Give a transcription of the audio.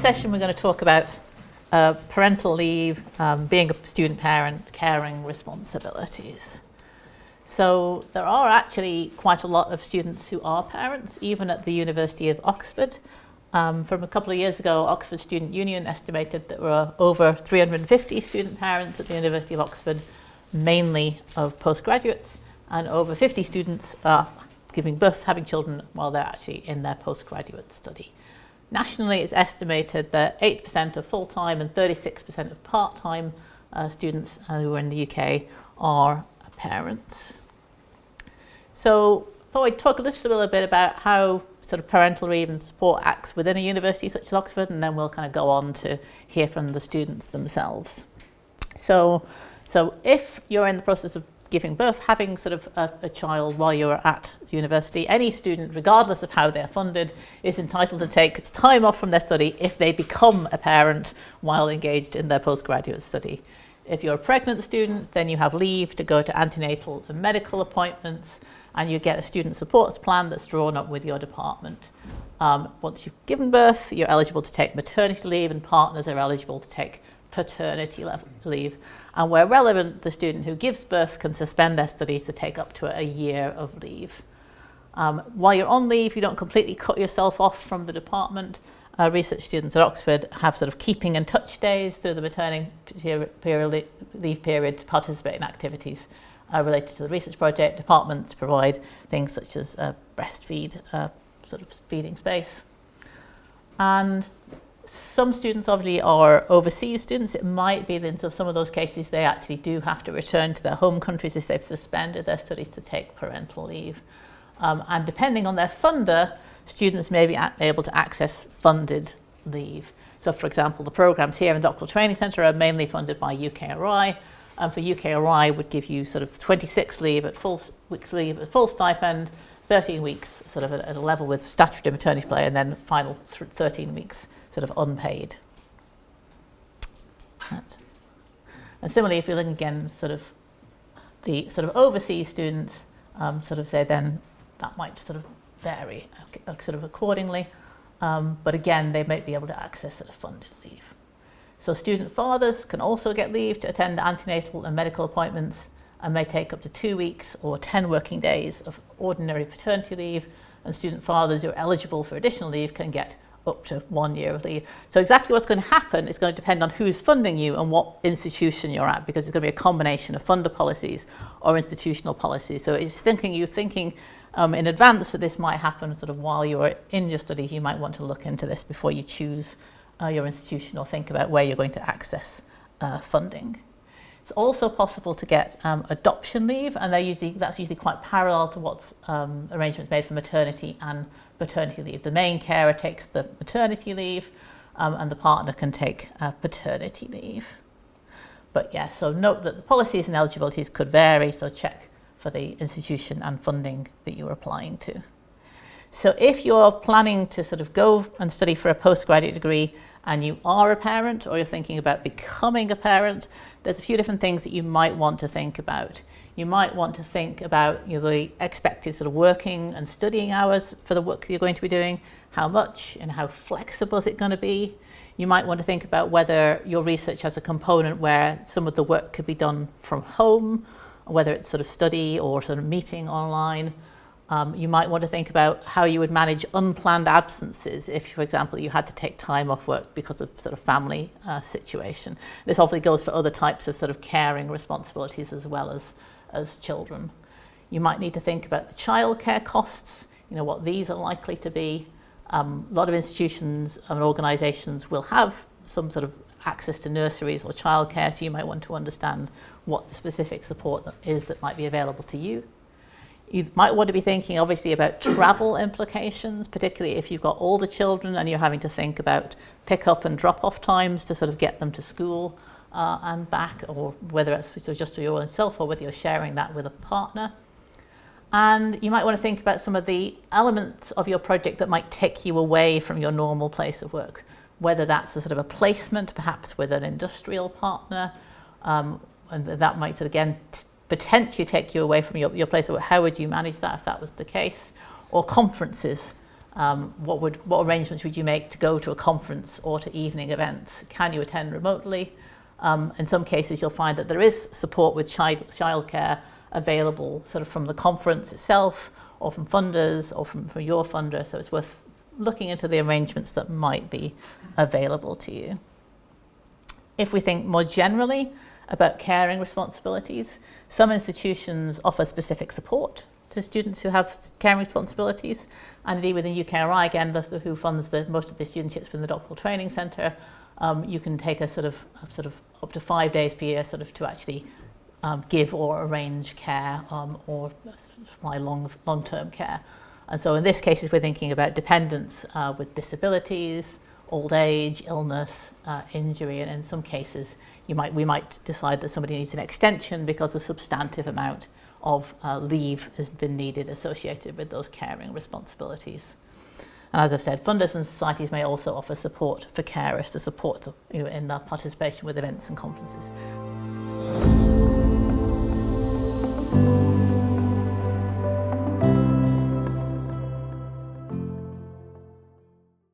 this session we're going to talk about parental leave, being a student parent, caring responsibilities. So there are actually quite a lot of students who are parents, even at the University of Oxford. From a couple of years ago, Oxford Student Union estimated that there were over 350 student parents at the University of Oxford, mainly of postgraduates, and over 50 students are giving birth, having children while they're actually in their postgraduate study. Nationally, it's estimated that 8% of full-time and 36% of part-time students who are in the UK are parents. So I thought I'd talk a little bit about how sort of parental leave and support acts within a university such as Oxford, and then we'll kind of go on to hear from the students themselves. So if you're in the process of giving birth, having sort of a child while you're at university, any student, regardless of how they're funded, is entitled to take time off from their study if they become a parent while engaged in their postgraduate study. If you're a pregnant student, then you have leave to go to antenatal and medical appointments, and you get a student supports plan that's drawn up with your department. Once you've given birth, you're eligible to take maternity leave, and partners are eligible to take paternity leave. And where relevant, the student who gives birth can suspend their studies to take up to a year of leave. While you're on leave, you don't completely cut yourself off from the department. Research students at Oxford have sort of keeping in touch days through the maternity leave period to participate in activities related to the research project. Departments provide things such as breastfeed, sort of feeding space. And some students obviously are overseas students. It might be that in some of those cases they actually do have to return to their home countries if they've suspended their studies to take parental leave. And depending on their funder, students may be able to access funded leave. So for example, the programs here in the Doctoral Training Centre are mainly funded by UKRI. And for UKRI would give you sort of 26 leave at weeks leave at full stipend, 13 weeks sort of at a level with statutory maternity pay, and then final 13 weeks sort of unpaid. And similarly, if you're looking again, sort of the sort of overseas students, sort of say then that might sort of vary sort of accordingly. But again, they might be able to access sort of funded leave. So student fathers can also get leave to attend antenatal and medical appointments and may take up to 2 weeks or 10 working days of ordinary paternity leave. And student fathers who are eligible for additional leave can get up to 1 year of leave. So exactly what's going to happen is going to depend on who's funding you and what institution you're at, because it's going to be a combination of funder policies or institutional policies. So if you're thinking in advance that this might happen sort of while you're in your studies, you might want to look into this before you choose your institution or think about where you're going to access funding. It's also possible to get adoption leave, and that's usually quite parallel to what's arrangements made for maternity and paternity leave. The main carer takes the maternity leave, and the partner can take paternity leave. But yeah, so note that the policies and eligibilities could vary, so check for the institution and funding that you're applying to. So if you're planning to sort of go and study for a postgraduate degree and you are a parent, or you're thinking about becoming a parent, there's a few different things that you might want to think about. You might want to think about the expected sort of working and studying hours for the work you're going to be doing, how much and how flexible is it going to be. You might want to think about whether your research has a component where some of the work could be done from home, whether it's sort of study or sort of meeting online. You might want to think about how you would manage unplanned absences if, for example, you had to take time off work because of sort of family situation. This obviously goes for other types of sort of caring responsibilities as well as children. You might need to think about the childcare costs, what these are likely to be. A lot of institutions and organisations will have some sort of access to nurseries or childcare, so you might want to understand what the specific support is that might be available to you. You might want to be thinking obviously about travel implications, particularly if you've got older children and you're having to think about pick up and drop off times to sort of get them to school and back, or whether it's just for yourself or whether you're sharing that with a partner. And you might want to think about some of the elements of your project that might take you away from your normal place of work, whether that's a sort of a placement, perhaps with an industrial partner, and that might sort of again potentially take you away from your place of work. How would you manage that if that was the case? Or conferences What arrangements would you make to go to a conference or to evening events? Can you attend remotely? In some cases, you'll find that there is support with childcare available sort of from the conference itself, or from funders, or from your funder. So it's worth looking into the arrangements that might be available to you. If we think more generally about caring responsibilities, some institutions offer specific support to students who have caring responsibilities. And indeed within UKRI, again, who funds most of the studentships within the Doctoral Training Centre, you can take a sort of up to 5 days per year sort of to actually give or arrange care or supply long-term care. And so in this case, we're thinking about dependents with disabilities, old age, illness, injury, and in some cases we might decide that somebody needs an extension because a substantive amount of leave has been needed associated with those caring responsibilities. And as I've said, funders and societies may also offer support for carers to support in their participation with events and conferences.